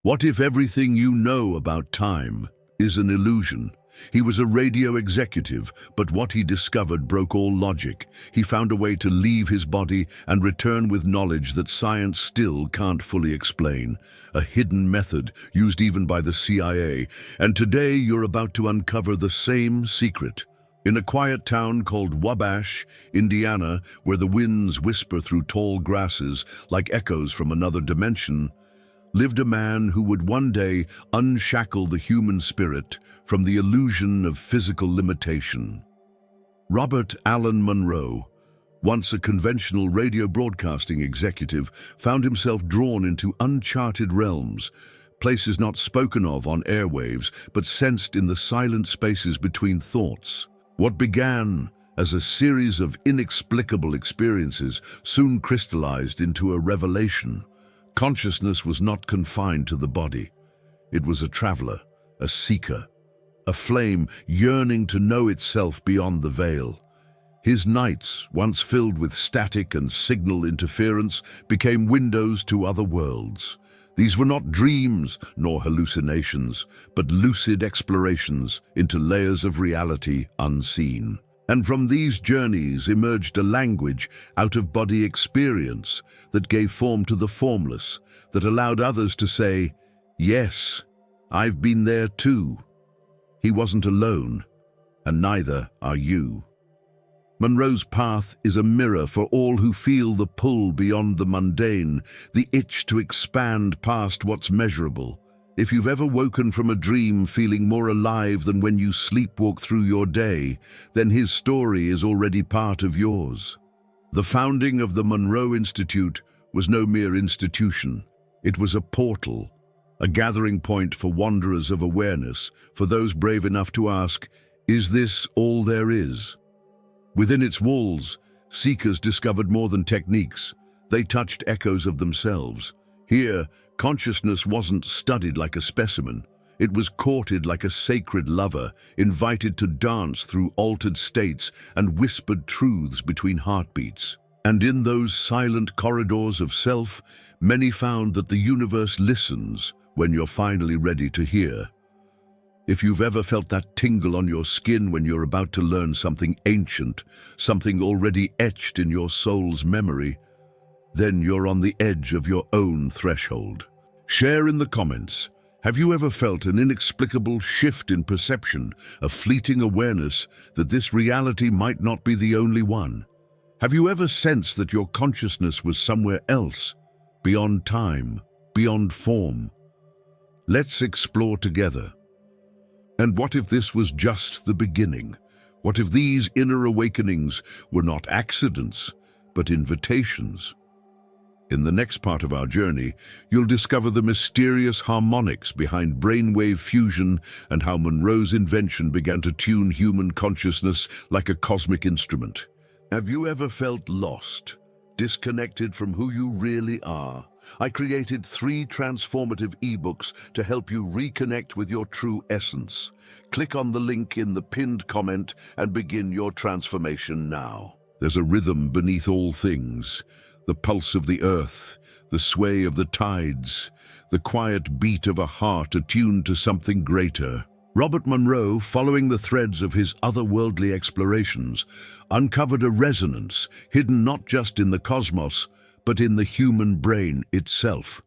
What if everything you know about time is an illusion? He was a radio executive, but what he discovered broke all logic. He found a way to leave his body and return with knowledge that science still can't fully explain. A hidden method used even by the CIA. And today you're about to uncover the same secret. In a quiet town called Wabash, Indiana, where the winds whisper through tall grasses like echoes from another dimension, lived a man who would one day unshackle the human spirit from the illusion of physical limitation. Robert Allen Monroe, once a conventional radio broadcasting executive, found himself drawn into uncharted realms, places not spoken of on airwaves, but sensed in the silent spaces between thoughts. What began as a series of inexplicable experiences soon crystallized into a revelation. Consciousness was not confined to the body. It was a traveler, a seeker, a flame yearning to know itself beyond the veil. His nights, once filled with static and signal interference, became windows to other worlds. These were not dreams nor hallucinations, but lucid explorations into layers of reality unseen. And from these journeys emerged a language, out-of-body experience that gave form to the formless, that allowed others to say, "Yes, I've been there too." He wasn't alone, and neither are you. Monroe's path is a mirror for all who feel the pull beyond the mundane, the itch to expand past what's measurable. If you've ever woken from a dream feeling more alive than when you sleepwalk through your day, then his story is already part of yours. The founding of the Monroe Institute was no mere institution. It was a portal, a gathering point for wanderers of awareness, for those brave enough to ask, "Is this all there is?" Within its walls, seekers discovered more than techniques. They touched echoes of themselves. Here, consciousness wasn't studied like a specimen. It was courted like a sacred lover, invited to dance through altered states and whispered truths between heartbeats. And in those silent corridors of self, many found that the universe listens when you're finally ready to hear. If you've ever felt that tingle on your skin when you're about to learn something ancient, something already etched in your soul's memory, then you're on the edge of your own threshold. Share in the comments. Have you ever felt an inexplicable shift in perception, a fleeting awareness that this reality might not be the only one? Have you ever sensed that your consciousness was somewhere else, beyond time, beyond form? Let's explore together. And what if this was just the beginning? What if these inner awakenings were not accidents, but invitations? In the next part of our journey, you'll discover the mysterious harmonics behind brainwave fusion and how Monroe's invention began to tune human consciousness like a cosmic instrument. Have you ever felt lost, disconnected from who you really are? I created 3 transformative ebooks to help you reconnect with your true essence. Click on the link in the pinned comment and begin your transformation now. There's a rhythm beneath all things. The pulse of the earth, the sway of the tides, the quiet beat of a heart attuned to something greater. Robert Monroe, following the threads of his otherworldly explorations, uncovered a resonance hidden not just in the cosmos, but in the human brain itself.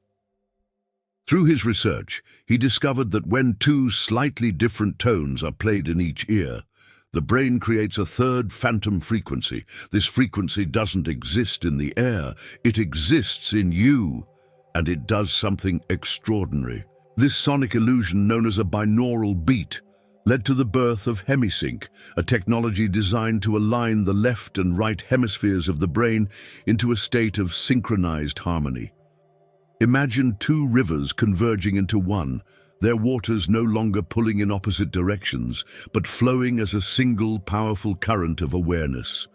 Through his research, he discovered that when 2 slightly different tones are played in each ear, the brain creates a third phantom frequency. This frequency doesn't exist in the air, it exists in you, and it does something extraordinary. This sonic illusion, known as a binaural beat, led to the birth of Hemi-Sync, a technology designed to align the left and right hemispheres of the brain into a state of synchronized harmony. Imagine 2 rivers converging into one, their waters no longer pulling in opposite directions, but flowing as a single powerful current of awareness.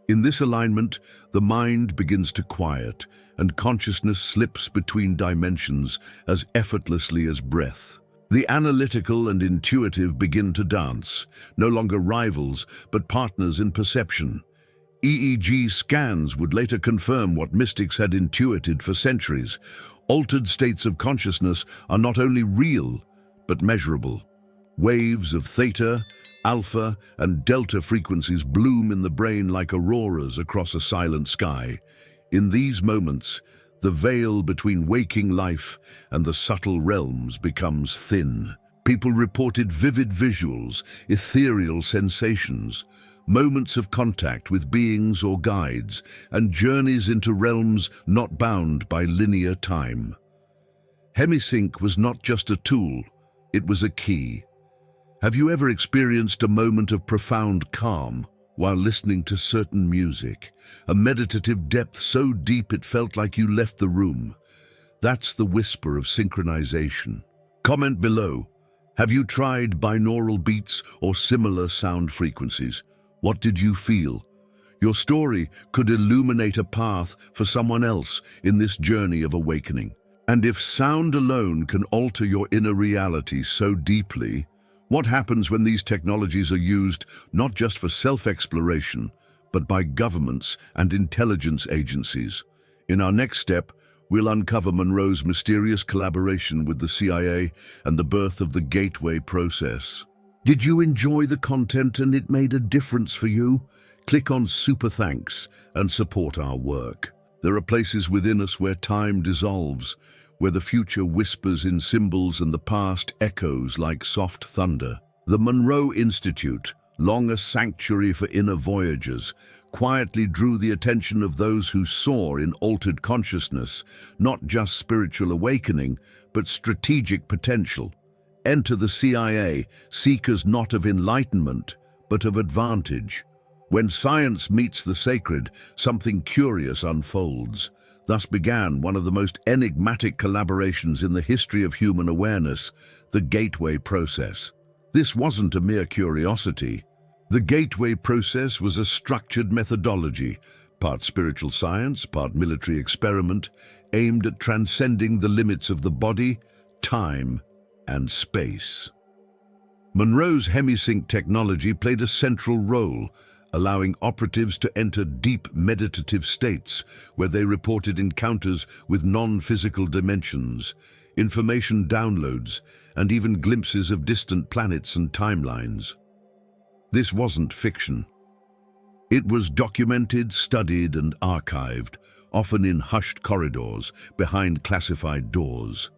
In this alignment, the mind begins to quiet, and consciousness slips between dimensions as effortlessly as breath. The analytical and intuitive begin to dance, no longer rivals, but partners in perception. EEG scans would later confirm what mystics had intuited for centuries. Altered states of consciousness are not only real, but measurable. Waves of theta, alpha, and delta frequencies bloom in the brain like auroras across a silent sky. In these moments, the veil between waking life and the subtle realms becomes thin. People reported vivid visuals, ethereal sensations, moments of contact with beings or guides, and journeys into realms not bound by linear time. Hemi-Sync was not just a tool, it was a key. Have you ever experienced a moment of profound calm while listening to certain music, a meditative depth so deep it felt like you left the room? That's the whisper of synchronization. Comment below. Have you tried binaural beats or similar sound frequencies? What did you feel? Your story could illuminate a path for someone else in this journey of awakening. And if sound alone can alter your inner reality so deeply, what happens when these technologies are used not just for self-exploration, but by governments and intelligence agencies? In our next step, we'll uncover Monroe's mysterious collaboration with the CIA and the birth of the Gateway process. Did you enjoy the content and it made a difference for you? Click on Super Thanks and support our work. There are places within us where time dissolves, where the future whispers in symbols and the past echoes like soft thunder. The Monroe Institute, long a sanctuary for inner voyagers, quietly drew the attention of those who saw in altered consciousness not just spiritual awakening, but strategic potential. Enter the CIA, seekers not of enlightenment, but of advantage. When science meets the sacred, something curious unfolds. Thus began one of the most enigmatic collaborations in the history of human awareness, the Gateway process. This wasn't a mere curiosity. The Gateway process was a structured methodology, part spiritual science, part military experiment, aimed at transcending the limits of the body, time, and space. Monroe's Hemi-Sync technology played a central role, allowing operatives to enter deep meditative states where they reported encounters with non-physical dimensions, information downloads, and even glimpses of distant planets and timelines. This wasn't fiction. It was documented, studied, and archived, often in hushed corridors behind classified doors.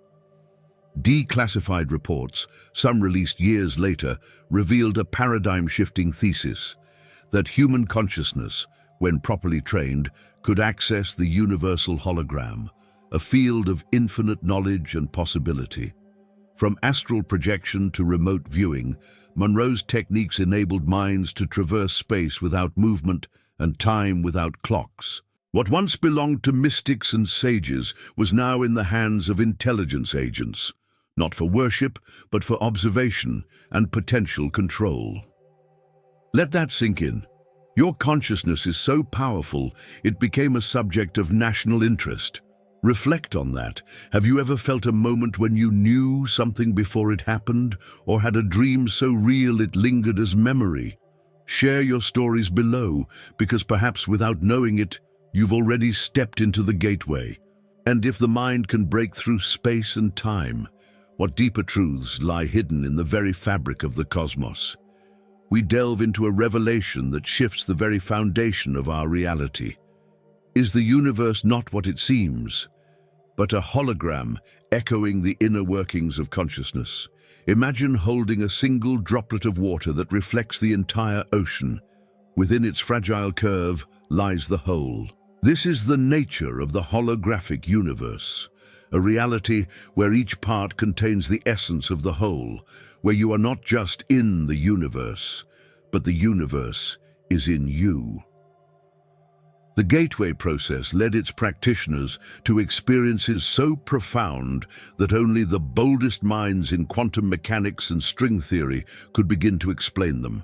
Declassified reports, some released years later, revealed a paradigm-shifting thesis that human consciousness, when properly trained, could access the universal hologram, a field of infinite knowledge and possibility. From astral projection to remote viewing, Monroe's techniques enabled minds to traverse space without movement and time without clocks. What once belonged to mystics and sages was now in the hands of intelligence agents, not for worship, but for observation and potential control. Let that sink in. Your consciousness is so powerful, it became a subject of national interest. Reflect on that. Have you ever felt a moment when you knew something before it happened, or had a dream so real it lingered as memory? Share your stories below, because perhaps without knowing it, you've already stepped into the gateway. And if the mind can break through space and time, what deeper truths lie hidden in the very fabric of the cosmos? We delve into a revelation that shifts the very foundation of our reality. Is the universe not what it seems, but a hologram echoing the inner workings of consciousness? Imagine holding a single droplet of water that reflects the entire ocean. Within its fragile curve lies the whole. This is the nature of the holographic universe, a reality where each part contains the essence of the whole, where you are not just in the universe, but the universe is in you. The Gateway process led its practitioners to experiences so profound that only the boldest minds in quantum mechanics and string theory could begin to explain them.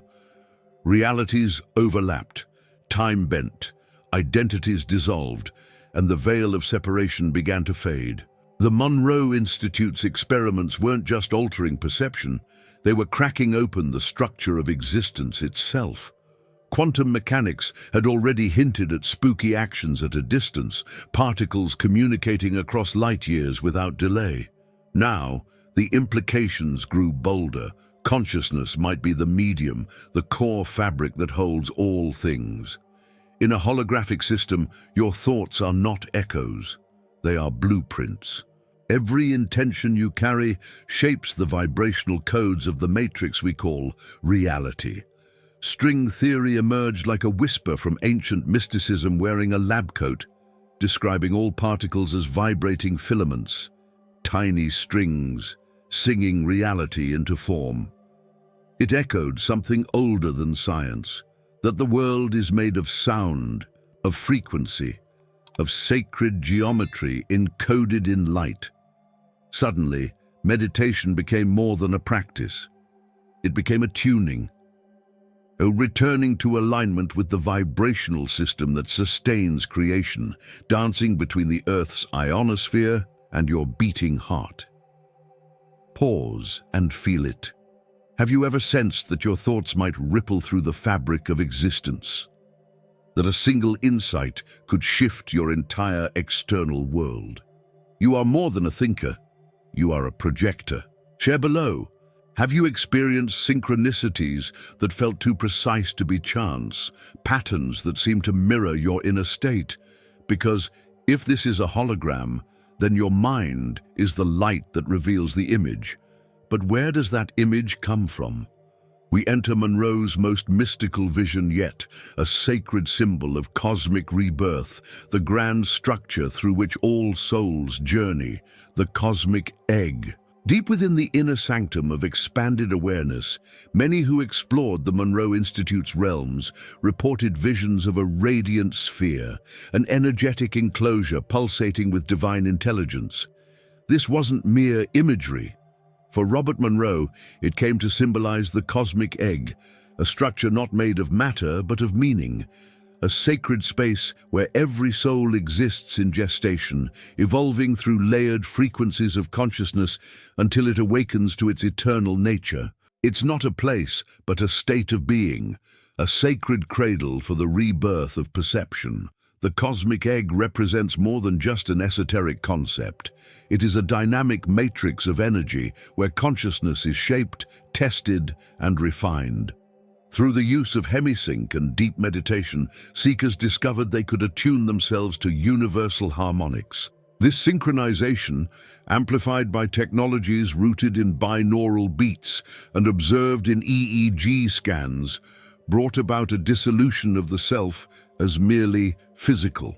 Realities overlapped, time bent, identities dissolved, and the veil of separation began to fade. The Monroe Institute's experiments weren't just altering perception, they were cracking open the structure of existence itself. Quantum mechanics had already hinted at spooky actions at a distance, particles communicating across light years without delay. Now, the implications grew bolder. Consciousness might be the medium, the core fabric that holds all things. In a holographic system, your thoughts are not echoes. They are blueprints. Every intention you carry shapes the vibrational codes of the matrix we call reality. String theory emerged like a whisper from ancient mysticism wearing a lab coat, describing all particles as vibrating filaments, tiny strings, singing reality into form. It echoed something older than science, that the world is made of sound, of frequency, of sacred geometry encoded in light. Suddenly, meditation became more than a practice. It became a tuning, a returning to alignment with the vibrational system that sustains creation, dancing between the Earth's ionosphere and your beating heart. Pause and feel it. Have you ever sensed that your thoughts might ripple through the fabric of existence? That a single insight could shift your entire external world? You are more than a thinker. You are a projector. Share below. Have you experienced synchronicities that felt too precise to be chance, patterns that seem to mirror your inner state? Because if this is a hologram, then your mind is the light that reveals the image. But where does that image come from? We enter Monroe's most mystical vision yet, a sacred symbol of cosmic rebirth, the grand structure through which all souls journey, the cosmic egg. Deep within the inner sanctum of expanded awareness, many who explored the Monroe Institute's realms reported visions of a radiant sphere, an energetic enclosure pulsating with divine intelligence. This wasn't mere imagery. For Robert Monroe, it came to symbolize the cosmic egg, a structure not made of matter but of meaning, a sacred space where every soul exists in gestation, evolving through layered frequencies of consciousness until it awakens to its eternal nature. It's not a place, but a state of being, a sacred cradle for the rebirth of perception. The cosmic egg represents more than just an esoteric concept. It is a dynamic matrix of energy where consciousness is shaped, tested, and refined. Through the use of Hemi-Sync and deep meditation, seekers discovered they could attune themselves to universal harmonics. This synchronization, amplified by technologies rooted in binaural beats and observed in EEG scans, brought about a dissolution of the self as merely physical.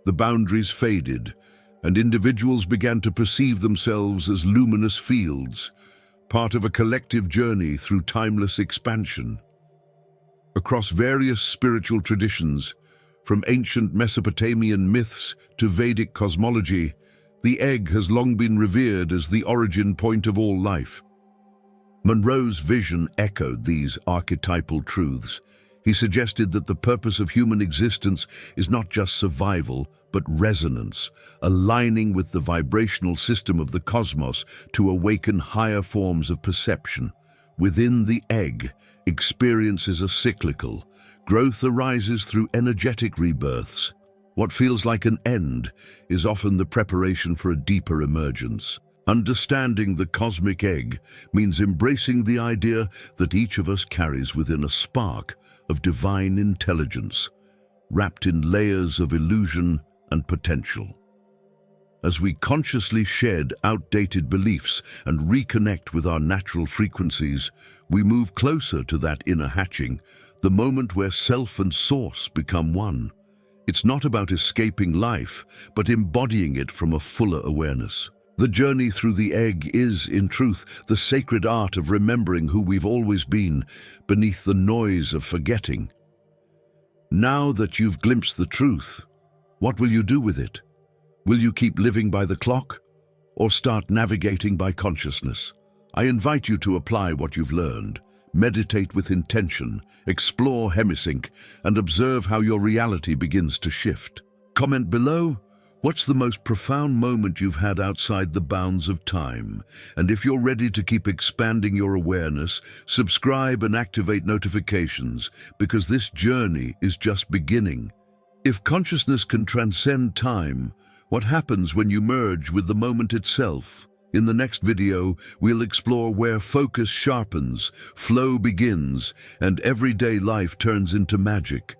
The boundaries faded, and individuals began to perceive themselves as luminous fields, part of a collective journey through timeless expansion. Across various spiritual traditions, from ancient Mesopotamian myths to Vedic cosmology, the egg has long been revered as the origin point of all life. Monroe's vision echoed these archetypal truths. He suggested that the purpose of human existence is not just survival, but resonance, aligning with the vibrational system of the cosmos to awaken higher forms of perception. Within the egg, experiences are cyclical. Growth arises through energetic rebirths. What feels like an end is often the preparation for a deeper emergence. Understanding the cosmic egg means embracing the idea that each of us carries within a spark of divine intelligence, wrapped in layers of illusion and potential. As we consciously shed outdated beliefs and reconnect with our natural frequencies, we move closer to that inner hatching, the moment where self and source become one. It's not about escaping life, but embodying it from a fuller awareness. The journey through the egg is, in truth, the sacred art of remembering who we've always been beneath the noise of forgetting. Now that you've glimpsed the truth, what will you do with it? Will you keep living by the clock, or start navigating by consciousness? I invite you to apply what you've learned, meditate with intention, explore Hemi-Sync, and observe how your reality begins to shift. Comment below. What's the most profound moment you've had outside the bounds of time? And if you're ready to keep expanding your awareness, subscribe and activate notifications, because this journey is just beginning. If consciousness can transcend time, what happens when you merge with the moment itself? In the next video, we'll explore where focus sharpens, flow begins, and everyday life turns into magic.